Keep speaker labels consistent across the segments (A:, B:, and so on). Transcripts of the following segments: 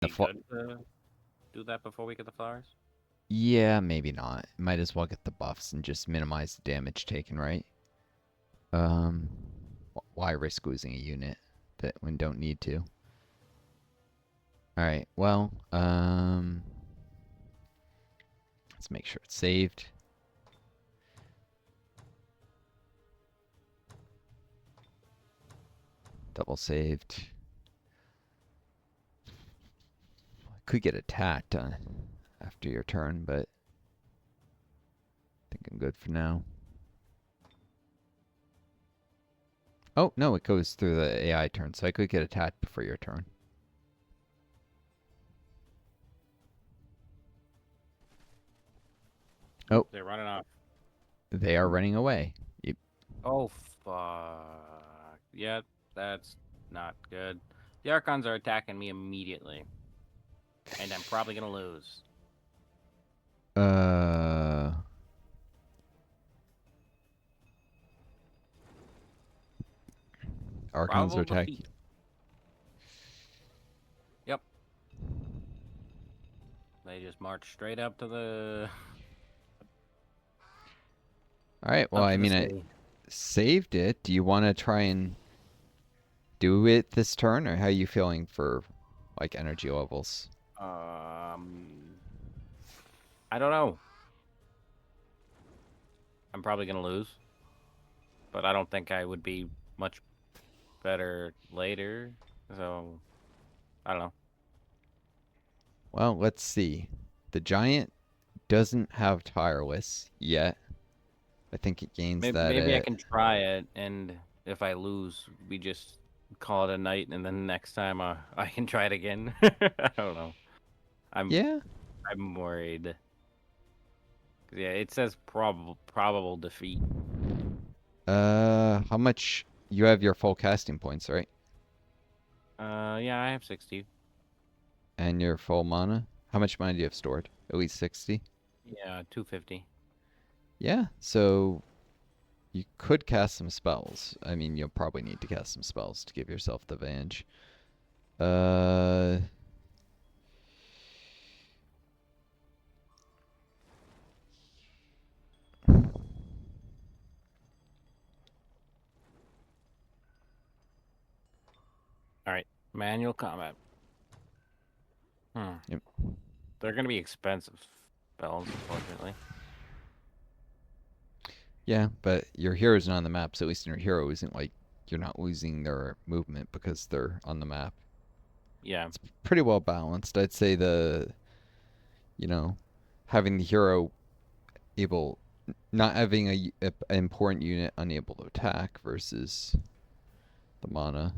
A: The
B: Be good to do that before we get the flowers?
A: Yeah, maybe not. Might as well get the buffs and just minimize the damage taken, right? Um, why risk losing a unit that when don't need to? All right. Well, let's make sure it's saved. Double saved. Could get attacked after your turn, but I think I'm good for now. Oh, no, it goes through the AI turn, so I could get attacked before your turn. Oh,
B: They're running off.
A: they are running away.
B: Oh, fuck. Yeah, that's not good. The Archons are attacking me immediately. And I'm probably going to lose.
A: Uh, Archons are
B: Probable
A: attacking.
B: defeat. Yep. They just march straight up to the...
A: All right. Well,
B: up
A: I
B: to the
A: mean, I
B: city.
A: saved it. Do you want to try and do it this turn, or how are you feeling for like energy levels?
B: I don't know. I'm probably going to lose. But I don't think I would be much better later. So, I don't know.
A: Well, let's see. The giant doesn't have tireless yet. I think it gains that
B: Maybe I
A: at
B: can try it, and if I lose, we just call it a night, and then next time I can try it again. I don't know. I'm
A: yeah.
B: I'm worried. Yeah, it says probable defeat.
A: How much you have your full casting points, right?
B: Yeah, I have 60.
A: And your full mana? How much mana do you have stored? At least 60?
B: Yeah, 250.
A: Yeah, so you could cast some spells. I mean, you'll probably need to cast some spells to give yourself the advantage. Uh,
B: All right, manual combat.
A: yep.
B: They're gonna be expensive spells, unfortunately.
A: Yeah, but your hero's not on the map, so at least your hero isn't like you're not losing their movement because they're on the map.
B: Yeah,
A: It's pretty well balanced. I'd say you know, having the hero able, not having a important unit unable to attack versus the mana.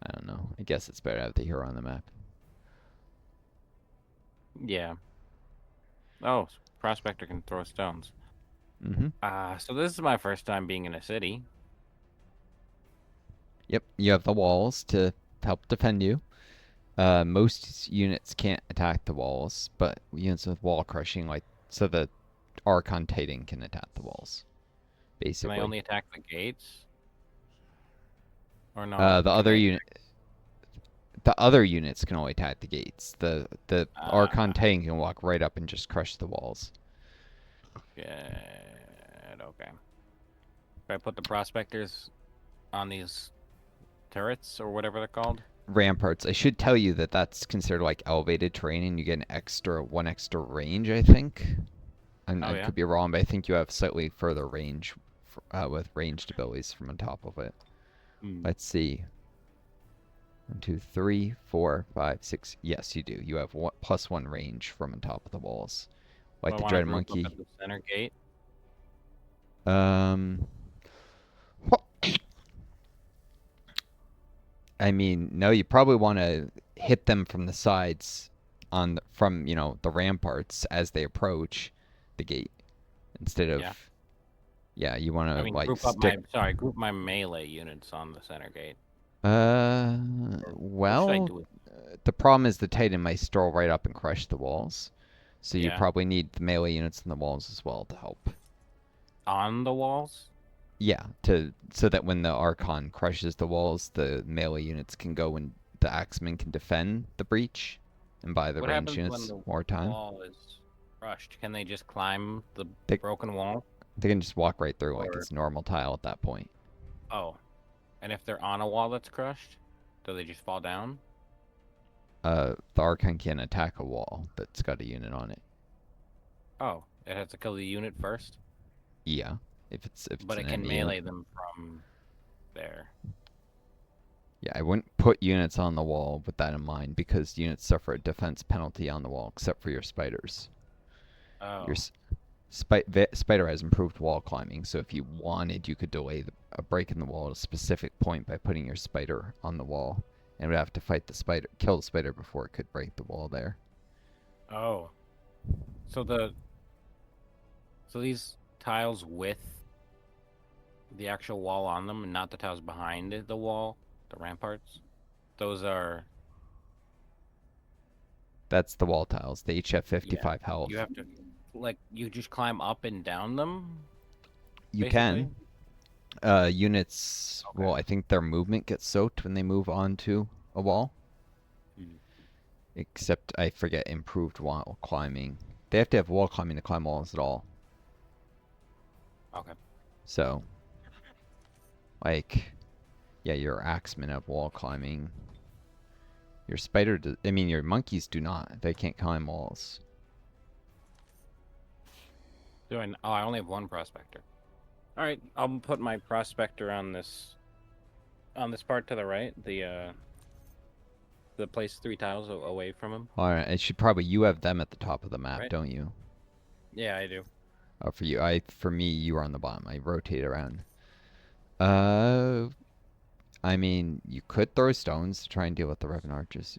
A: I don't know. I guess it's better to have the hero on the map.
B: yeah. Oh, prospector can throw stones.
A: Mm-hmm.
B: So this is my first time being in a city.
A: Yep. You have the walls to help defend you. Most units can't attack the walls, but units with wall crushing, like so the Archon Titan can attack the walls,
B: Can I
A: basically.
B: only attack the gates? Or
A: Uh,
B: no?
A: the
B: Can
A: other
B: I?
A: unit, the other units can only attack the gates. The Archon
B: Uh,
A: Titan can walk right up and just crush the walls.
B: Good. Okay. If I put the prospectors on these turrets or whatever they're called.
A: Ramparts. I should tell you that that's considered like elevated terrain, and you get an extra one extra range. I think.
B: Oh
A: I
B: yeah.
A: could be wrong, but I think you have slightly further range with ranged abilities from on top of it.
B: Hmm.
A: Let's see. 1, 2, 3, 4, 5, 6. Yes, you do. You have +1 range from on top of the walls,
B: Do
A: like
B: I
A: the
B: want to
A: dread
B: group up
A: monkey.
B: at the center gate?
A: Um, I mean, no, you probably want to hit them from the sides from the ramparts as they approach the gate instead of
B: Yeah.
A: yeah. You want
B: I
A: to
B: mean,
A: like stick.
B: group my melee units on the center gate.
A: Uh,
B: Or what should I
A: well,
B: do with?
A: the problem is the Titan might stroll right up and crush the walls. So you
B: Yeah.
A: probably need the melee units on the walls as well to help.
B: On the walls?
A: Yeah, to so that when the Archon crushes the walls, the melee units can go and the axemen can defend the breach and buy the
B: What
A: ranged
B: happens when
A: units
B: the
A: more time.
B: wall is crushed? Can they just climb the
A: They
B: broken wall?
A: they can just walk right through like
B: Or
A: it's normal tile at that point.
B: oh, and if they're on a wall that's crushed, do they just fall down?
A: The Archon can attack a wall that's got a unit on it.
B: Oh, it has to kill the unit first,
A: Yeah, if it's
B: but
A: an
B: it can
A: enemy unit.
B: melee them from there.
A: Yeah, I wouldn't put units on the wall with that in mind because units suffer a defense penalty on the wall except for your spiders. Your
B: Oh,
A: spider has improved wall climbing, so if you wanted, you could delay a break in the wall at a specific point by putting your spider on the wall, and would have to fight the spider, kill the spider before it could break the wall there.
B: oh. So the so these tiles with the actual wall on them, and not the tiles behind the wall, the ramparts. Those are
A: That's the wall tiles. They each have
B: yeah.
A: 55
B: You
A: health.
B: have to you just climb up and down them,
A: You
B: basically.
A: can. Units,
B: Okay.
A: well, I think their movement gets soaked when they move onto a wall.
B: Hmm.
A: Except I forget improved wall climbing. They have to have wall climbing to climb walls at all.
B: Okay.
A: So, like, yeah, your axemen have wall climbing. Your spider, I mean, your monkeys do not. They can't climb walls.
B: Oh, I only have one prospector. All right, I'll put my prospector on this part to the right. The place 3 tiles away from him.
A: All right, it should probably you have them at the top of the map,
B: Right.
A: don't you?
B: Yeah, I do.
A: Oh, for me, you are on the bottom. I rotate around. Uh, I mean, you could throw stones to try and deal with the Revan archers.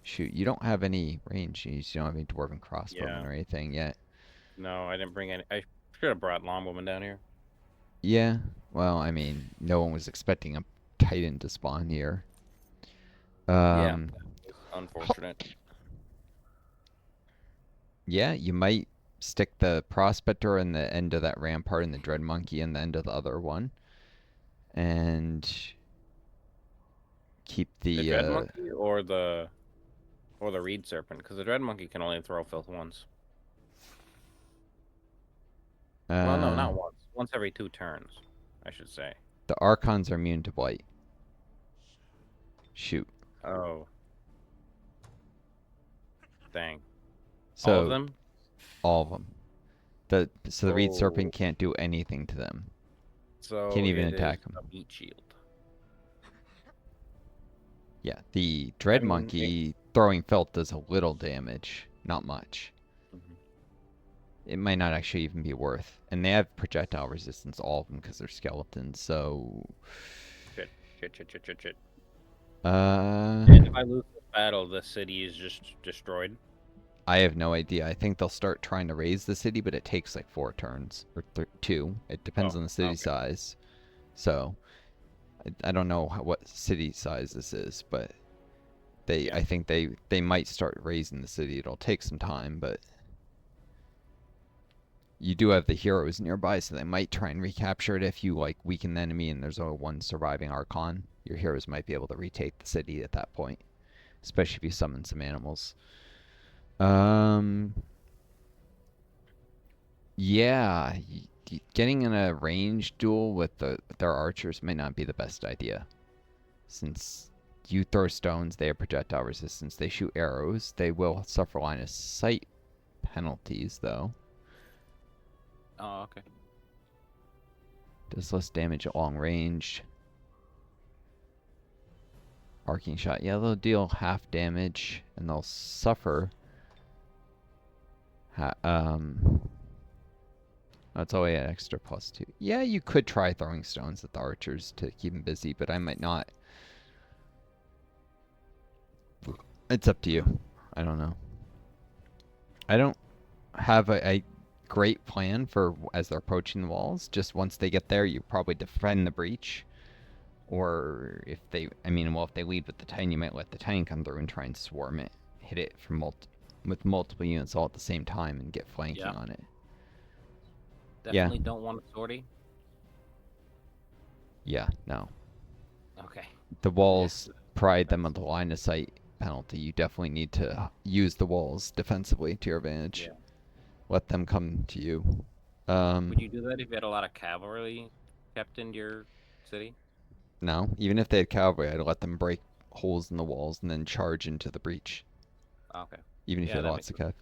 A: Shoot, you don't have any range. You don't have any dwarven crossbowmen
B: Yeah.
A: or anything yet.
B: No, I didn't bring any. I should have brought Longbowman down here.
A: Yeah, well, I mean, no one was expecting a Titan to spawn here.
B: Yeah,
A: Um,
B: it's unfortunate.
A: yeah, you might stick the Prospector in the end of that rampart and the Dread Monkey in the end of the other one. And keep
B: The
A: the,
B: Dread Monkey or the Reed Serpent, because the Dread Monkey can only throw filth once. Well, no,
A: uh,
B: not once. Once every 2 turns, I should say.
A: the Archons are immune to Blight. Shoot.
B: Oh, dang. All of
A: So,
B: them?
A: all of them. So the Reed
B: Oh,
A: Serpent can't do anything to them. Can't
B: so
A: even
B: it is
A: attack them.
B: a meat shield.
A: Yeah, the
B: I
A: Dread
B: mean,
A: Monkey throwing felt does a little damage. Not much.
B: mhm.
A: It might not actually even be worth. And they have projectile resistance, all of them, because they're skeletons. So,
B: Shit, shit, shit, shit, shit, shit.
A: uh,
B: And if I lose this battle, the city is just destroyed.
A: I have no idea. I think they'll start trying to raise the city, but it takes like 4 turns or 2. It depends
B: Oh,
A: on the city
B: okay.
A: size. So, I don't know what city size this is, but
B: Yeah.
A: I think they might start raising the city. It'll take some time, but you do have the heroes nearby, so they might try and recapture it if you like weaken the enemy and there's only one surviving Archon. Your heroes might be able to retake the city at that point, especially if you summon some animals. Um, yeah, getting in a range duel with their archers may not be the best idea, since you throw stones, they have projectile resistance. They shoot arrows. They will suffer line of sight penalties, though.
B: Oh, okay.
A: Does less damage at long range. Arcing shot. Yeah, they'll deal half damage and they'll suffer. That's always an extra +2. Yeah, you could try throwing stones at the archers to keep them busy, but I might not. It's up to you. I don't know. I don't have a great plan for as they're approaching the walls. Just once they get there, you probably defend the breach. Or if they, I mean, well, if they lead with the Titan, you might let the Titan come through and try and swarm it, hit it from with multiple units all at the same time and get flanking
B: Yeah.
A: on it. Yeah,
B: Definitely don't want a sortie.
A: yeah, no.
B: Okay.
A: The
B: Yeah.
A: walls deprive them of the line of sight penalty, you definitely need to use the walls defensively to your advantage.
B: Yeah.
A: Let them come to you.
B: Would you do that if you had a lot of cavalry kept in your city?
A: No, even if they had cavalry, I'd let them break holes in the walls and then charge into the breach.
B: Okay.
A: Even if you
B: Yeah,
A: had
B: that
A: lots
B: makes
A: of
B: sense.
A: cav.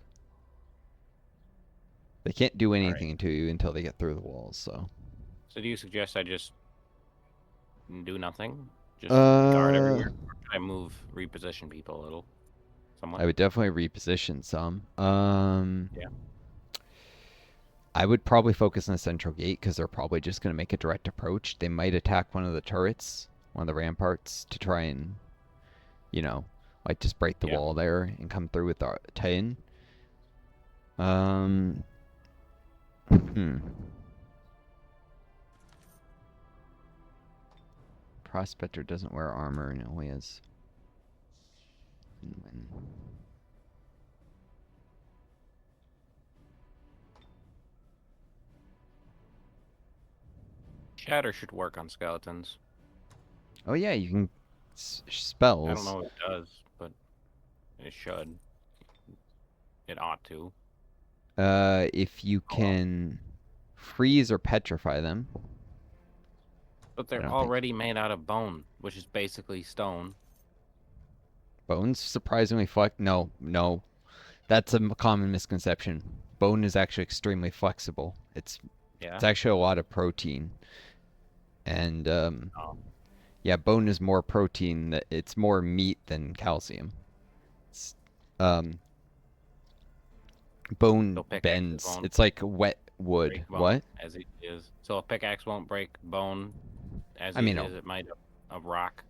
A: They can't do
B: All right.
A: anything to you until they get through the walls, so.
B: So do you suggest I just do nothing? Just guard
A: Uh,
B: everywhere? Or should I move, reposition people a little? Somewhat?
A: I would definitely reposition some.
B: Yeah.
A: I would probably focus on the central gate because they're probably just going to make a direct approach. They might attack one of the turrets, one of the ramparts, to try and, you know, like just break the
B: Yeah.
A: wall there and come through with the Titan. Um, hmm. Prospector doesn't wear armor and only has.
B: Shatter should work on skeletons.
A: Oh yeah, you can
B: I don't
A: spells.
B: know if it does, but it should. It ought to.
A: If you
B: Oh well.
A: can freeze or petrify them,
B: But
A: I
B: they're
A: don't think
B: already made out of bone, which is basically stone.
A: bones surprisingly flex. No, no, that's a common misconception. Bone is actually extremely flexible. It's
B: Yeah?
A: actually a lot of protein, and
B: Oh.
A: yeah, bone is more protein. It's more meat than calcium. It's, um,
B: So
A: bone
B: pickaxes
A: bends.
B: won't
A: It's like wet wood.
B: break bone
A: What?
B: as it is. So a pickaxe won't break bone as
A: I mean,
B: easily as it might a rock.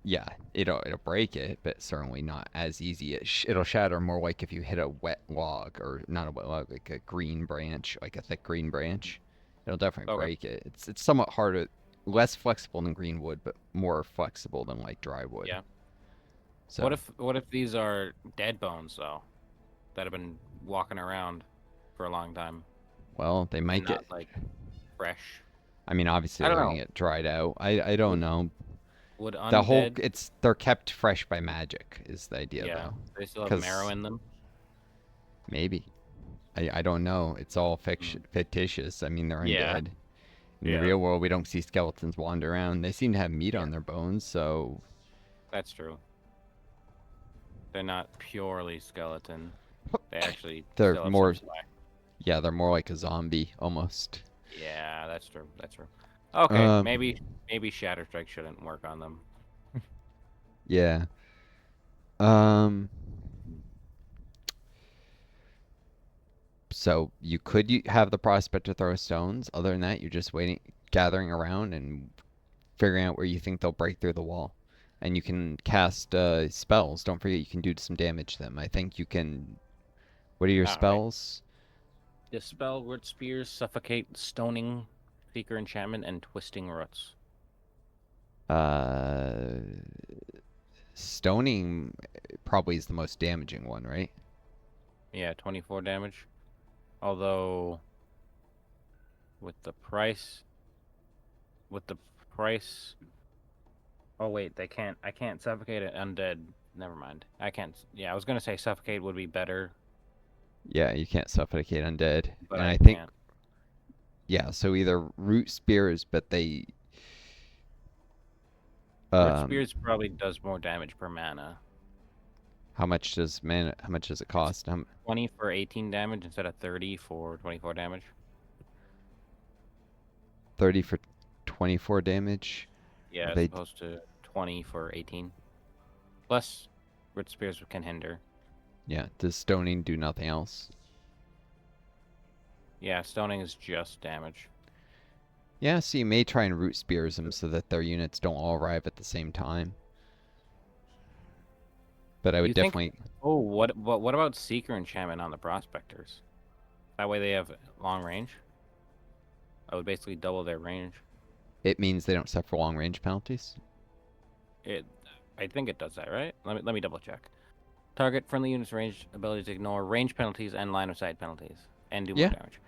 A: yeah, it'll break it, but certainly not as easy. It'll shatter more like if you hit a wet log, or not a wet log, like a green branch, like a thick green branch. It'll definitely
B: Okay.
A: break it. It's somewhat harder, less flexible than green wood, but more flexible than like dry wood.
B: Yeah.
A: So,
B: What if these are dead bones though, that have been walking around for a long time
A: well, they
B: and
A: might
B: not
A: get.
B: like fresh?
A: I mean, obviously
B: I
A: they're
B: don't
A: gonna
B: know.
A: get dried out. I don't
B: Would
A: know.
B: would
A: The whole
B: undead?
A: it's they're kept fresh by magic is the idea
B: Yeah.
A: though,
B: They still have marrow
A: because
B: in them.
A: maybe I don't know. It's all
B: Mm.
A: fictitious. I mean, they're
B: Yeah.
A: undead. In the
B: Yeah.
A: real world, we don't see skeletons wander around. They seem to have meat
B: Yeah.
A: on their bones, so
B: That's true. They're not purely skeleton. They actually
A: they're
B: still have some
A: more,
B: slack.
A: yeah, they're more like a zombie almost.
B: Yeah, that's true. That's true. Okay,
A: Um,
B: maybe Shatter Strike shouldn't work on them.
A: yeah. Um, so you could have the prospect to throw stones. Other than that, you're just waiting, gathering around and figuring out where you think they'll break through the wall. And you can cast spells. Don't forget you can do some damage to them. I think you can. What are your
B: All right.
A: spells?
B: Dispel root spears, suffocate, stoning, seeker enchantment, and twisting roots.
A: Uh, Stoning probably is the most damaging one, right?
B: Yeah, 24 damage. Although with the price, with the price. Oh wait, they can't. I can't suffocate an undead. Never mind. I can't. Yeah, I was gonna say suffocate would be better,
A: Yeah, you can't suffocate undead.
B: but
A: And
B: I
A: I think,
B: can't.
A: yeah, so either root spears, but
B: Root
A: um,
B: spears probably does more damage per mana.
A: how much does it
B: It's
A: cost?
B: 20 for 18 damage instead of 30 for 24 damage.
A: 30 for 24 damage.
B: Yeah, as
A: They,
B: opposed to 20 for 18. Plus, root spears can hinder.
A: yeah, does stoning do nothing else?
B: Yeah, stoning is just damage.
A: Yeah, so you may try and root spears them so that their units don't all arrive at the same time. But I would
B: You think?
A: definitely,
B: Oh, what about seeker enchantment on the prospectors? That way they have long range. I would basically double their range.
A: it means they don't suffer long range penalties.
B: It, I think it does that, right? Let me double check. Target friendly units range ability to ignore range penalties and line of sight penalties and do more
A: Yeah.
B: damage.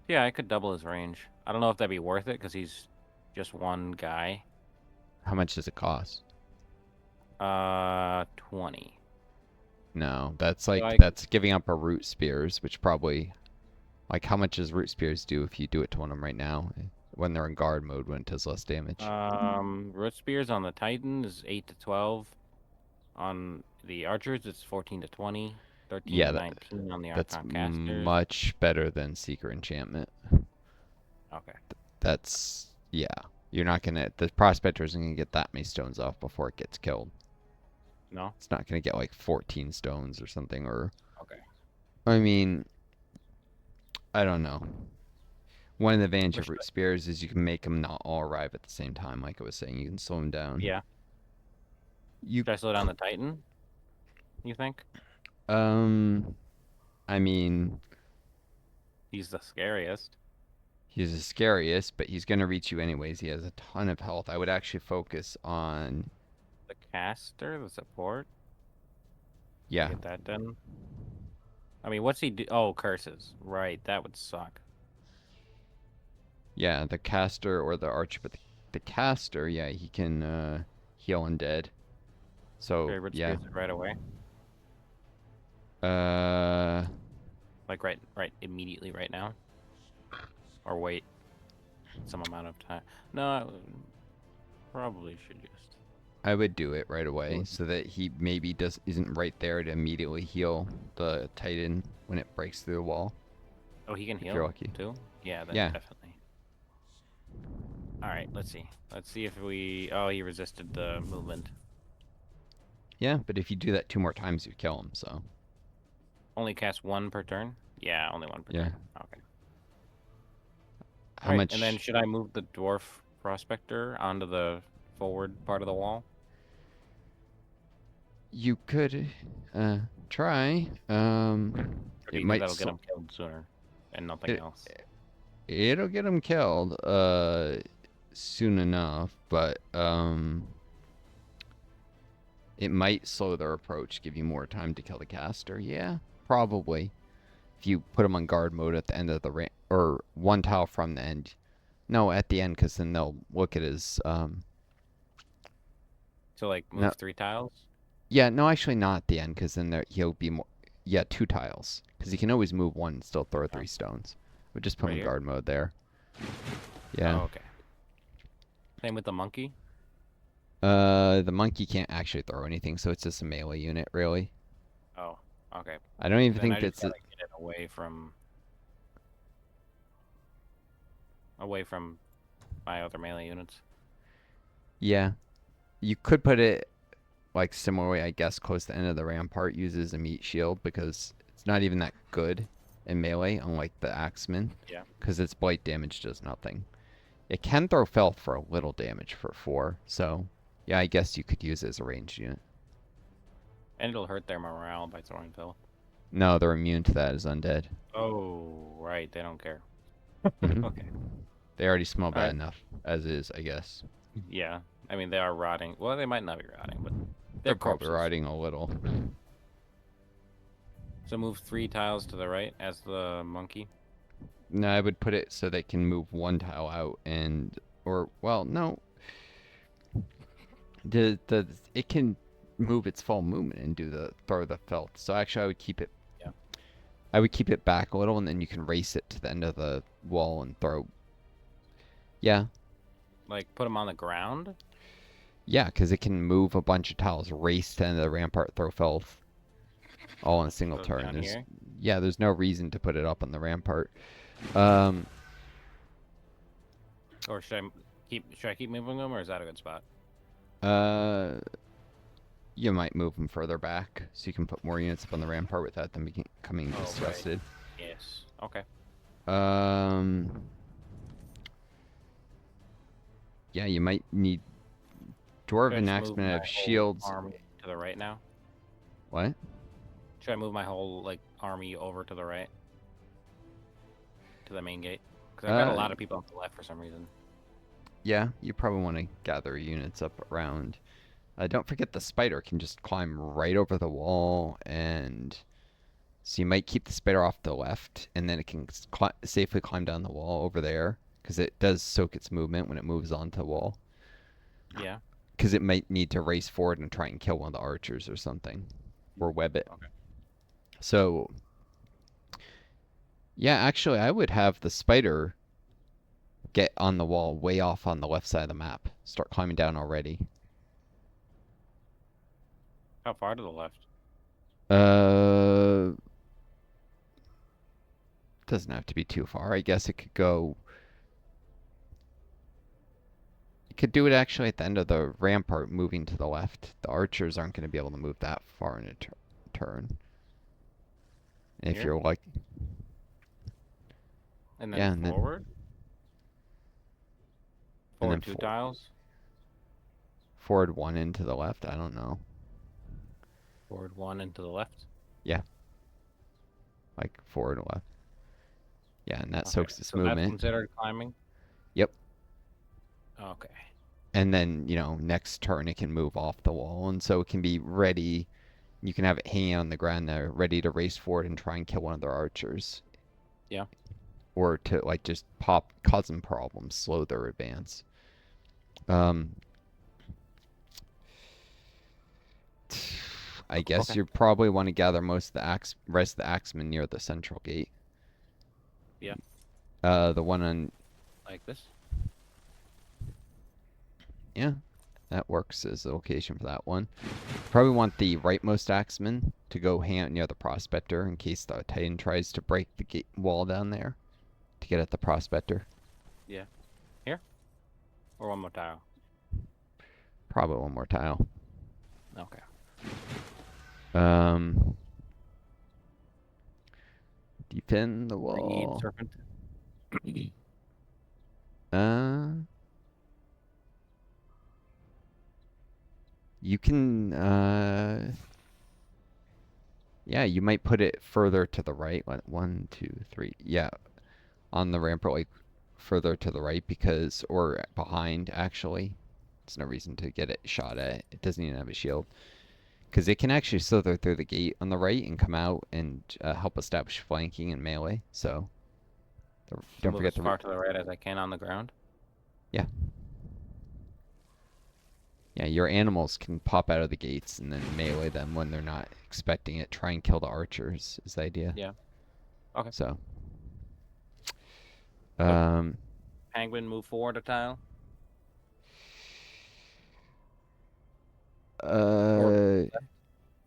B: Yeah, I could double his range. I don't know if that'd be worth it because he's just one guy.
A: How much does it cost?
B: 20.
A: No, that's
B: So
A: like
B: I
A: that's giving up a root spears, which probably like how much does root spears do if you do it to one of them right now when they're in guard mode when it does less damage?
B: root spears on the Titan is 8 to 12. On the archers, it's 14 to 20. 13 to
A: Yeah,
B: 19 on the
A: that's
B: Archon casters.
A: much better than secret enchantment.
B: Okay.
A: That's yeah. You're not gonna the prospector isn't gonna get that many stones off before it gets killed.
B: No?
A: It's not gonna get like 14 stones or something or
B: Okay.
A: I mean, I don't know. One of the advantage
B: Where
A: of
B: should
A: root spears is you can make them not all arrive at the same time. Like I was saying, you can slow them down.
B: Yeah.
A: You,
B: Should I slow down the Titan, you think?
A: um, I mean,
B: He's the scariest.
A: he's the scariest, but he's gonna reach you anyways. He has a ton of health. I would actually focus on,
B: The caster, the support.
A: yeah,
B: Get that done. I mean, what's he do? Oh, curses. Right, that would suck.
A: yeah, the caster or the archer, but the caster, yeah, he can heal undead. So
B: Favorite
A: yeah,
B: spears it right away.
A: uh,
B: Like right immediately right now. Or wait some amount of time. No, I probably should just
A: I would do it right
B: do
A: away
B: it.
A: so that he maybe does isn't right there to immediately heal the Titan when it breaks through the wall.
B: Oh, he can
A: If you're
B: heal
A: lucky.
B: too? Yeah, then
A: Yeah,
B: definitely. All right, let's see. Let's see if we. Oh, he resisted the movement.
A: yeah, but if you do that two more times, you kill him. So
B: Only cast one per turn? Yeah, only one per
A: yeah,
B: turn. Okay. All
A: how
B: right, and then
A: much
B: should I move the dwarf prospector onto the forward part of the wall?
A: you could uh, try?
B: Or do
A: It
B: you think
A: might
B: that'll get him killed sooner and nothing
A: it
B: else?
A: it'll get him killed soon enough, but it might slow their approach, give you more time to kill the caster. Yeah, probably. If you put them on guard mode at the end of the ramp, or one tile from the end. No, at the end, because then they'll look at his.
B: So, like,
A: No,
B: move 3 tiles?
A: yeah, no, actually not at the end, because then he'll be more. Yeah, two tiles, because he can always move one and still throw
B: Oh,
A: three stones. We just put him
B: right
A: in
B: here?
A: guard mode there. Yeah.
B: Oh, okay. Same with the monkey?
A: The monkey can't actually throw anything, so it's just a melee unit, really.
B: Oh, okay.
A: I don't even
B: Then
A: think
B: I just
A: that's.
B: gotta get it away from my other melee units.
A: Yeah, you could put it like similarly, I guess, close to the end of the rampart. Uses a meat shield because it's not even that good in melee, unlike the axeman,
B: Yeah.
A: because its blight damage does nothing. It can throw filth for a little damage for 4, so yeah, I guess you could use it as a ranged unit.
B: And it'll hurt their morale by throwing pill.
A: No, they're immune to that as undead.
B: Oh, right. They don't care.
A: Hmm.
B: Okay.
A: They already smell
B: All
A: bad
B: right.
A: enough as is, I guess.
B: Yeah. I mean, they are rotting. Well, they might not be rotting, but
A: They're
B: they're
A: probably
B: corpses.
A: riding a little.
B: So move 3 tiles to the right as the monkey.
A: No, I would put it so they can move one tile out and, or well, no, the it can move its full movement and do the throw the filth. So actually, I would keep it.
B: Yeah.
A: I would keep it back a little, and then you can race it to the end of the wall and throw. Yeah,
B: Like, put them on the ground?
A: yeah, because it can move a bunch of tiles, race to the end of the rampart, throw filth, all in a single
B: So
A: turn.
B: down here?
A: There's no reason to put it up on the rampart. Um,
B: Or should I keep moving them, or is that a good spot?
A: uh, you might move them further back so you can put more units up on the rampart without them becoming
B: Oh, right.
A: disgusted.
B: Yes. Okay.
A: Um, yeah, you might need
B: Should I
A: dwarven
B: just move
A: axemen
B: my
A: have
B: whole
A: shields.
B: army to the right now?
A: What?
B: Should I move my whole, like, army over to the right? To the main gate? Because I've got a
A: Uh,
B: lot of people on the left for some reason.
A: yeah, you probably want to gather units up around. Don't forget the spider can just climb right over the wall, and so you might keep the spider off the left, and then it can safely climb down the wall over there, because it does soak its movement when it moves onto the wall.
B: Yeah.
A: because it might need to race forward and try and kill one of the archers or something, or web it.
B: Okay.
A: So yeah, actually, I would have the spider get on the wall way off on the left side of the map. Start climbing down already.
B: How far to the left?
A: Uh, doesn't have to be too far. I guess it could go. You could do it actually at the end of the rampart, moving to the left. The archers aren't going to be able to move that far in a turn. If
B: Here?
A: you're like,
B: And then
A: yeah, and then
B: forward?
A: and
B: Forward
A: then
B: two tiles?
A: forward one into the left. I don't know.
B: Forward one and to the left?
A: Yeah, like forward left. Yeah, and that
B: Okay.
A: soaks its
B: So that's
A: movement.
B: considered climbing?
A: Yep.
B: Okay.
A: And then, next turn it can move off the wall. And so it can be ready. You can have it hanging on the ground there, ready to race forward and try and kill one of their archers.
B: Yeah.
A: Or to, like, just cause them problems, slow their advance. Um, I guess
B: Okay.
A: you probably want to gather most of the rest of the axemen near the central gate.
B: Yeah.
A: The one on,
B: Like this?
A: yeah, that works as the location for that one. Probably want the rightmost axeman to go hang out near the prospector in case the Titan tries to break the gate wall down there to get at the prospector.
B: Yeah. Here? Or one more tile?
A: Probably one more tile.
B: Okay.
A: Um, defend the
B: Reed,
A: wall.
B: serpent.
A: Uh, you can, yeah, you might put it further to the right. One, two, three. Yeah, on the rampart, like further to the right or behind, actually. There's no reason to get it shot at. It doesn't even have a shield. Because it can actually slither through the gate on the right and come out and help establish flanking and melee. So
B: So
A: don't
B: move
A: forget
B: as far to the right as I can on the ground.
A: yeah. Yeah, your animals can pop out of the gates and then melee them when they're not expecting it. Try and kill the archers is the idea.
B: Yeah. Okay.
A: So,
B: So
A: um,
B: penguin move forward a tile. Or
A: uh,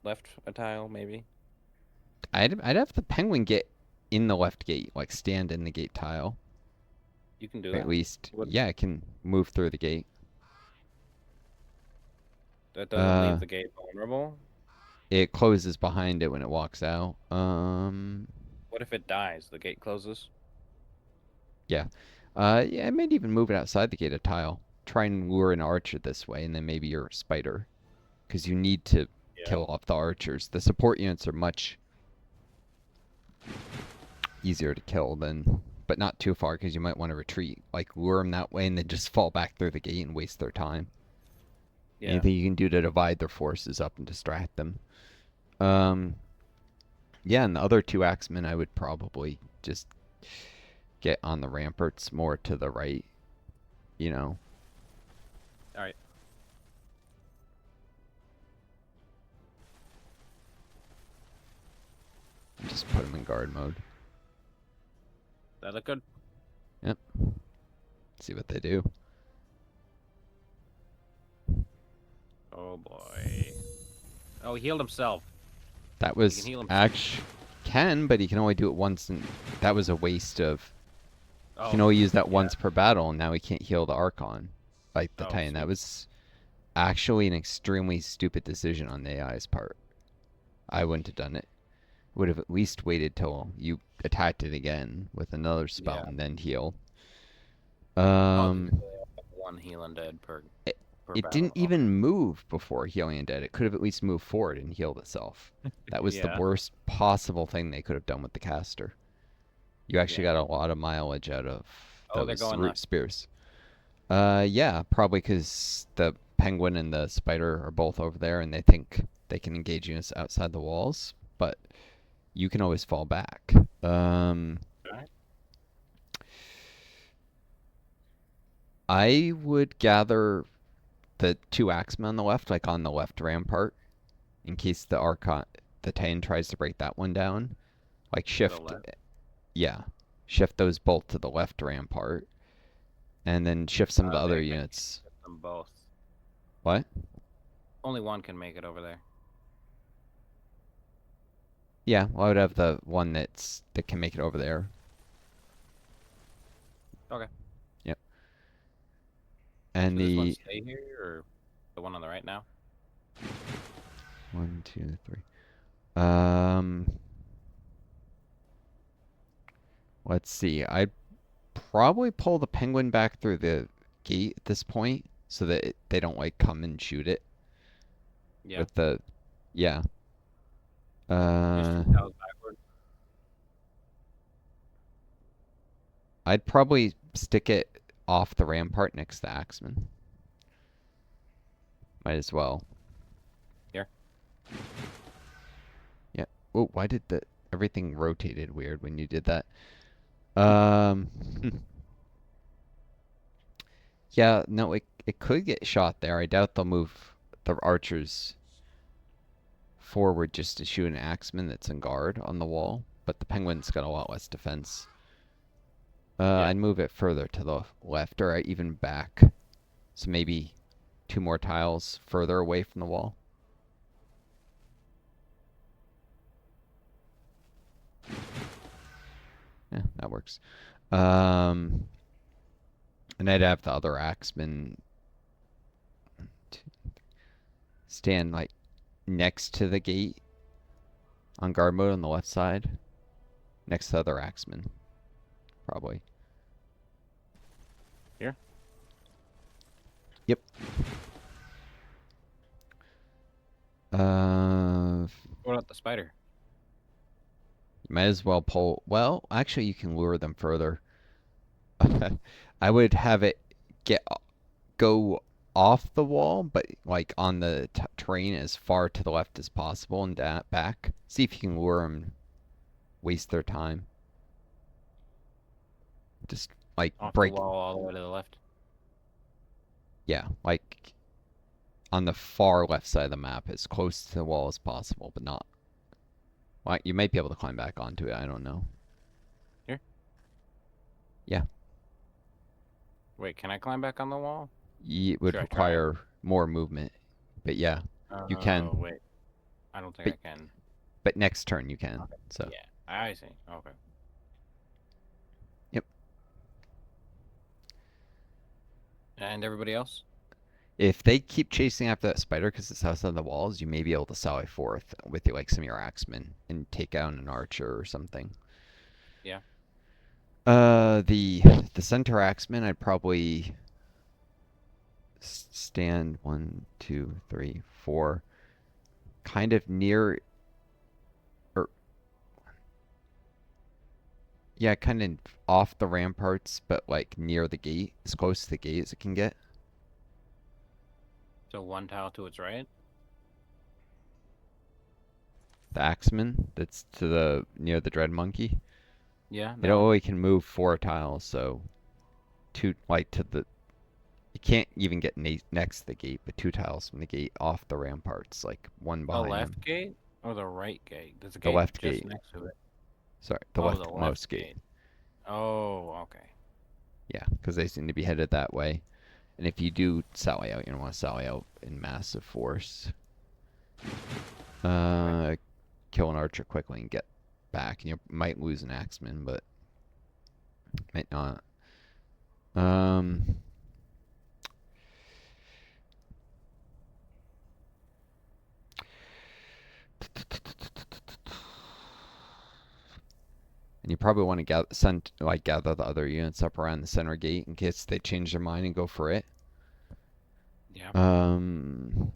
B: left a tile, maybe.
A: I'd have the penguin get in the left gate, like stand in the gate tile.
B: You can do
A: Or at
B: that.
A: least,
B: What?
A: yeah, it can move through the gate.
B: That doesn't leave
A: Uh,
B: the gate vulnerable.
A: it closes behind it when it walks out.
B: What if it dies? The gate closes.
A: Yeah. Yeah, I might even move it outside the gate a tile. Try and lure an archer this way, and then maybe your spider. Because you need to
B: Yeah.
A: kill off the archers. The support units are much easier to kill than, but not too far, because you might want to retreat. Like, lure them that way and then just fall back through the gate and waste their time.
B: Yeah.
A: Anything you can do to divide their forces up and distract them. Um, yeah, and the other two axemen, I would probably just get on the ramparts more to the right, you know.
B: All right.
A: Just put them in guard mode.
B: That look good.
A: Yep. See what they do.
B: Oh boy. Oh, he healed himself.
A: That
B: He can
A: was
B: heal himself.
A: actually but he can only do it once, and that was a waste of.
B: Oh,
A: You can only use that
B: yeah.
A: once per battle, and now he can't heal the Archon, like the
B: Oh,
A: Titan. That
B: sweet.
A: was actually an extremely stupid decision on the AI's part. I wouldn't have done it. Would have at least waited till you attacked it again with another spell
B: Yeah.
A: and then heal.
B: Oh,
A: Um,
B: one heal undead per
A: it,
B: per
A: it didn't
B: battle. Okay.
A: even move before healing Undead. It could have at least moved forward and healed itself. That was the
B: Yeah.
A: worst possible thing they could have done with the caster. You actually
B: Yeah.
A: got a lot of mileage out of
B: Oh, they're
A: those
B: going
A: root
B: left.
A: spears. Yeah, probably because the penguin and the spider are both over there, and they think they can engage units outside the walls. But you can always fall back.
B: Alright.
A: I would gather the two axemen on the left, like on the left rampart, in case the Titan tries to break that one down. Like
B: To the
A: shift,
B: left.
A: yeah, shift those both to the left rampart, and then shift some of the other
B: Okay, I can't
A: units.
B: get them both.
A: What?
B: Only one can make it over there.
A: Yeah, well, I would have the one that can make it over there.
B: Okay.
A: Yep. And
B: Should this one
A: the
B: stay here or the one on the right now?
A: one, two, three. Um, let's see. I'd probably pull the penguin back through the gate at this point so that they don't like come and shoot it
B: Yeah.
A: with the, yeah.
B: Just
A: Uh,
B: two tiles backward.
A: I'd probably stick it off the rampart next to Axeman. Might as well.
B: Here.
A: Yeah. Oh, why did the everything rotated weird when you did that? Um, yeah, no, it could get shot there. I doubt they'll move the archers forward just to shoot an axeman that's in guard on the wall, but the penguin's got a lot less defense.
B: Yeah.
A: I'd move it further to the left or even back. So maybe two more tiles further away from the wall. Yeah, that works. Um, and I'd have the other axeman stand like next to the gate on guard mode on the left side, next to the other axeman, probably.
B: Here.
A: Yep.
B: What about the spider?
A: You might as well pull. Well, actually, you can lure them further. I would have it get go off the wall, but like on the terrain as far to the left as possible and back. See if you can lure them, waste their time. Just like
B: Off the
A: break,
B: wall all the way to the left.
A: yeah, like on the far left side of the map, as close to the wall as possible, but not. Well, you might be able to climb back onto it. I don't know.
B: Here.
A: Yeah,
B: Wait, can I climb back on the wall?
A: it would
B: Should I try?
A: require more movement, but yeah, you
B: Oh,
A: can.
B: wait. I don't think
A: But
B: I can.
A: next turn you can.
B: Okay.
A: So
B: Yeah, I see. Okay.
A: yep.
B: And everybody else?
A: If they keep chasing after that spider because it's outside the walls, you may be able to sally forth with like some of your axemen and take down an archer or something.
B: Yeah.
A: The center axeman, I'd probably stand one, two, three, four, kind of near, or yeah, kind of off the ramparts, but like near the gate, as close to the gate as it can get.
B: So one tile to its right?
A: The axeman that's to the near the dread monkey.
B: Yeah,
A: It
B: that one.
A: only can move four tiles, so two like to the. You can't even get next to the gate, but two tiles from the gate off the ramparts, like one
B: The
A: behind them.
B: left gate or the right gate? There's a
A: The
B: gate
A: left
B: just
A: gate.
B: next to it.
A: Sorry, the
B: Oh, the left
A: leftmost gate.
B: gate. Oh, okay.
A: Yeah, because they seem to be headed that way. And if you do sally out, you don't want to sally out in massive force.
B: Okay.
A: Kill an archer quickly and get back. You might lose an axeman, but might not. Um, and you probably want to gather the other units up around the center gate in case they change their mind and go for it.
B: Yeah.
A: Um,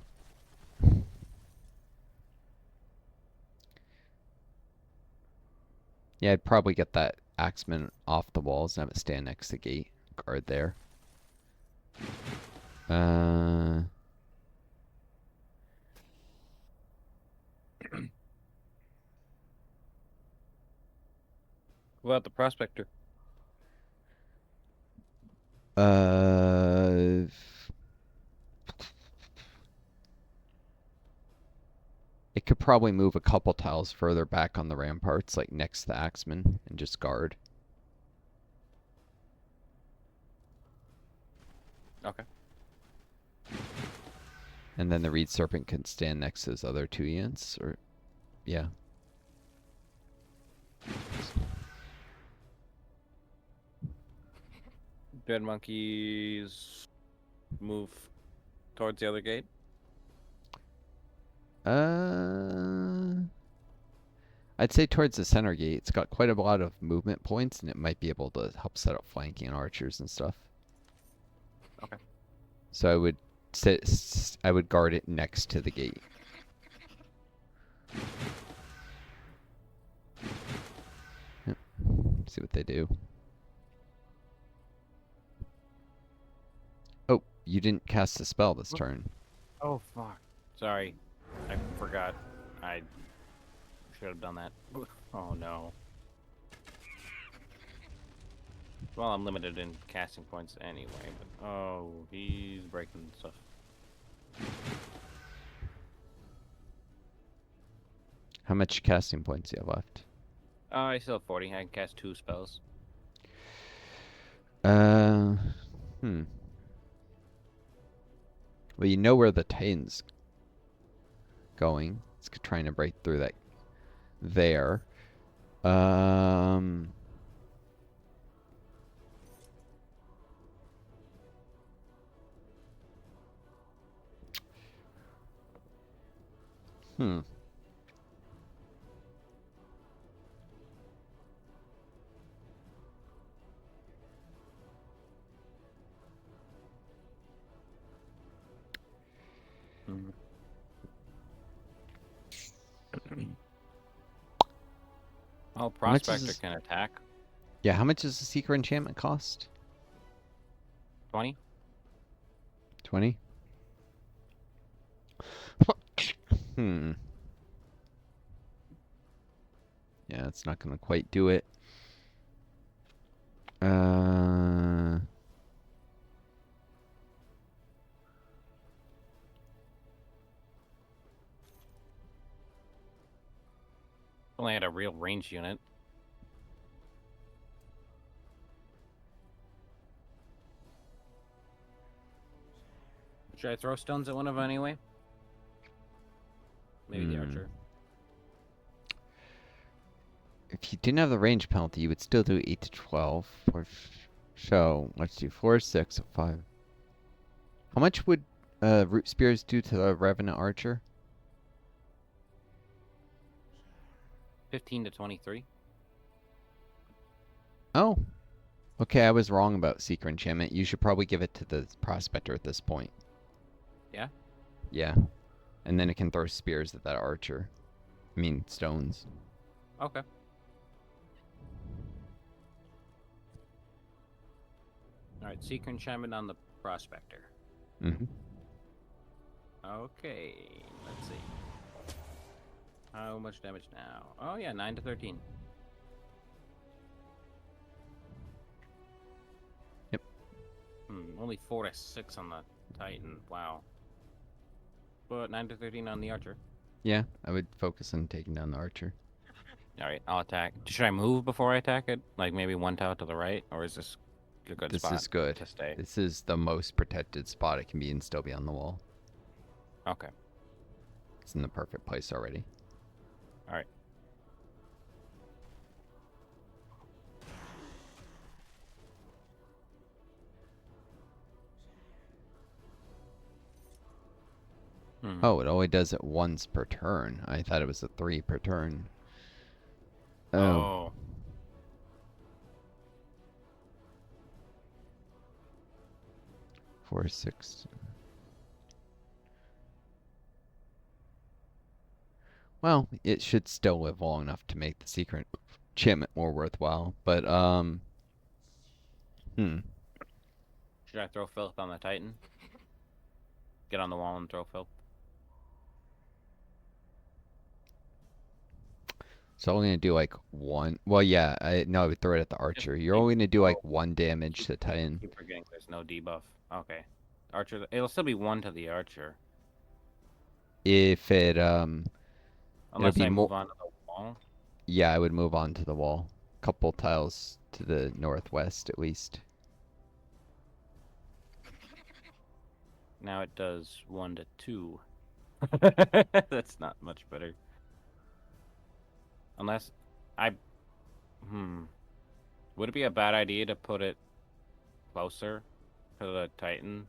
A: yeah, I'd probably get that axeman off the walls and have it stand next to the gate, guard there. Uh,
B: What about the prospector?
A: uh, could probably move a couple tiles further back on the ramparts, like next to the Axeman, and just guard.
B: Okay.
A: And then the Reed Serpent can stand next to his other two Ents, or yeah.
B: Dead monkeys move towards the other gate.
A: I'd say towards the center gate. It's got quite a lot of movement points, and it might be able to help set up flanking archers and stuff.
B: Okay.
A: So I would guard it next to the gate. Yep. See what they do. Oh, you didn't cast a spell this turn.
B: Oh fuck. Sorry, I forgot. I should have done that. Oh no. Well, I'm limited in casting points anyway, but oh, he's breaking stuff.
A: How much casting points do you have left?
B: I still have 40. I can cast 2 spells.
A: Uh, hmm. Well, you know where the Titan's going. It's trying to break through that there. Um, hmm.
B: Oh,
A: How much is
B: Prospector
A: this?
B: can attack.
A: Yeah, how much does the Secret Enchantment cost?
B: 20?
A: 20? Hmm. Yeah, it's not gonna quite do it. Uh,
B: Only had a real range unit. Should I throw stones at one of them anyway? Maybe the archer.
A: if you didn't have the range penalty, you would still do 8 to 12. So, let's do 4, 6, 5. How much would Root Spears do to the Revenant Archer?
B: 15 to 23.
A: Oh. Okay, I was wrong about Secret Enchantment. You should probably give it to the Prospector at this point.
B: Yeah?
A: Yeah. And then it can throw spears at that archer. I mean, stones.
B: Okay. Alright, Secret Enchantment on the Prospector.
A: Mm-hmm.
B: Okay, let's see. How much damage now? Oh yeah, 9 to 13.
A: Yep.
B: Only 4 to 6 on the Titan. Wow. But 9 to 13 on the Archer.
A: Yeah, I would focus on taking down the archer.
B: Alright, I'll attack. Should I move before I attack it? Like maybe one tile to the right? Or is this a good
A: This
B: spot
A: is good.
B: to stay?
A: This is the most protected spot it can be and still be on the wall.
B: Okay.
A: It's in the perfect place already.
B: Alright.
A: Oh, it only does it once per turn. I thought it was a 3 per turn.
B: Oh.
A: 4, 6. Well, it should still live long enough to make the Secret Enchantment more worthwhile. But,
B: Should I throw filth on the Titan? Get on the wall and throw filth?
A: So only gonna do like one. Well, yeah, no, I would throw it at the archer. You're only gonna do like 1 damage to Titan.
B: Keep forgetting there's no debuff. Okay. Archer, it'll still be 1 to the Archer.
A: If it It'll
B: Unless
A: be
B: I
A: more.
B: move on to the wall.
A: Yeah, I would move on to the wall. Couple tiles to the northwest at least.
B: Now it does 1 to 2. That's not much better. Unless I hmm. Would it be a bad idea to put it closer to the Titan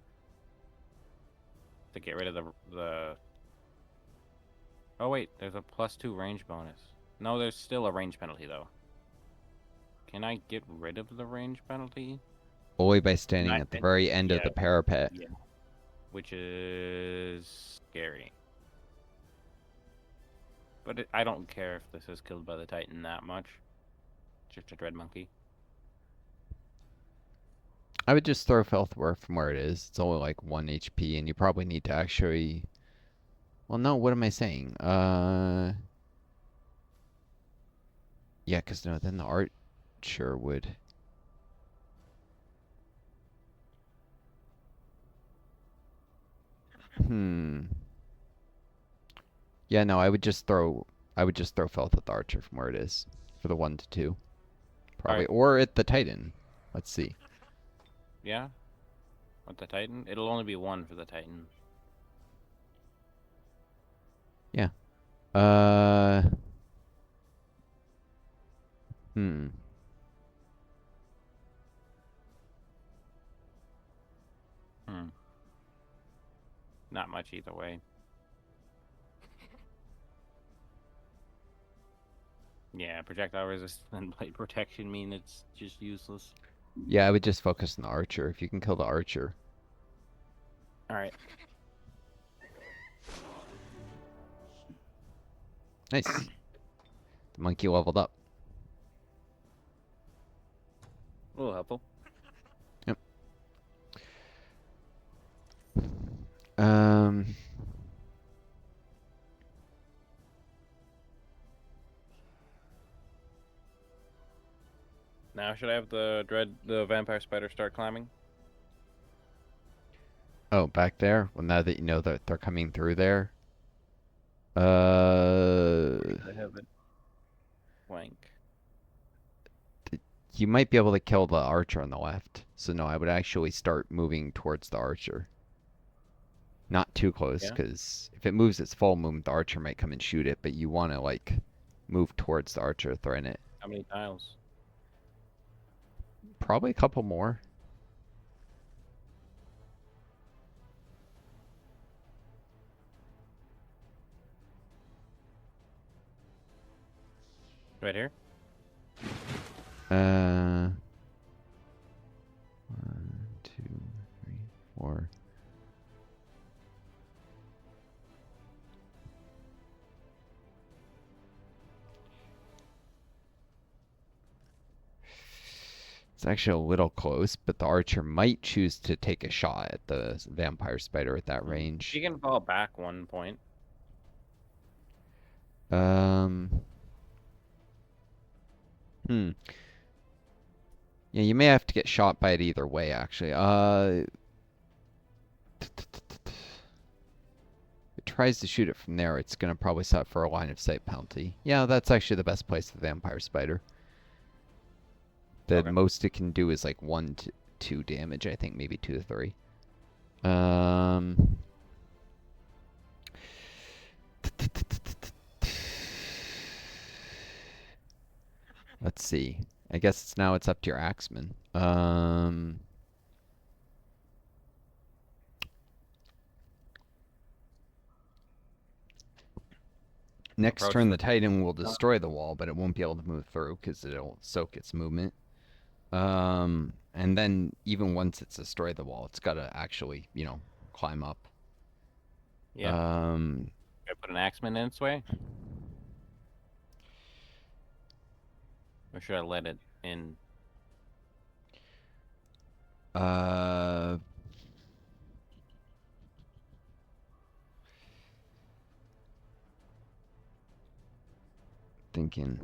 B: to get rid of the Oh wait, there's a +2 range bonus. No, there's still a range penalty though. Can I get rid of the range penalty?
A: Only by standing
B: Not
A: at the very end of
B: yeah,
A: the parapet.
B: yeah. Which is scary. But I don't care if this is killed by the Titan that much. Just a dread monkey.
A: I would just throw Felthworth from where it is. It's only like 1 HP, and you probably need to actually. Well, no, what am I saying? Yeah, because no, then the archer would. Hmm. Yeah, no, I would just throw. I would just throw Felth at the archer from where it is for the 1 to 2, probably,
B: Alright,
A: or at the Titan. Let's see.
B: yeah. With the Titan? It'll only be 1 for the Titan.
A: Yeah. Uh. Hmm.
B: Hmm. Not much either way. Yeah, projectile resistance and blade protection mean it's just useless.
A: Yeah, I would just focus on the archer. If you can kill the archer.
B: Alright.
A: Nice. The monkey leveled up.
B: A little helpful.
A: Yep. Um.
B: Now should I have the vampire spider start climbing?
A: Oh, back there. Well, now that you know that they're coming through there. Uh.
B: I have it. Flank.
A: You might be able to kill the archer on the left. So no, I would actually start moving towards the archer. Not too close,
B: Yeah?
A: because if it moves its full movement, the archer might come and shoot it. But you want to like move towards the archer, threaten it.
B: How many tiles?
A: Probably a couple more.
B: Right here?
A: Uh, 1, 2, 3, 4. It's actually a little close, but the archer might choose to take a shot at the vampire spider at that
B: You
A: range.
B: can fall back 1 point.
A: Um. Hmm. Yeah, you may have to get shot by it either way, actually. It tries to shoot it from there, it's gonna probably set for a line of sight penalty. Yeah, that's actually the best place for the vampire spider. The
B: Okay.
A: most it can do is like 1 to 2 damage, I think, maybe 2 to 3. Um. Let's see. I guess it's up to your axeman. Next
B: Approach
A: turn,
B: the
A: the Titan will destroy the wall, but it won't be able to move through because it'll soak its movement. And then even once it's destroyed the wall, it's got to actually, climb up.
B: Yeah.
A: Um,
B: Should I put an axeman in its way? Or should I let it in?
A: uh, thinking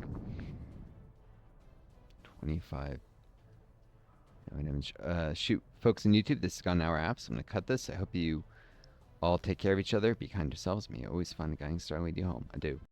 A: 25. Shoot, folks on YouTube, this has gone an hour apps. I'm gonna cut this. I hope you all take care of each other. Be kind to yourselves. Me, always find the guiding star lead you home. I do.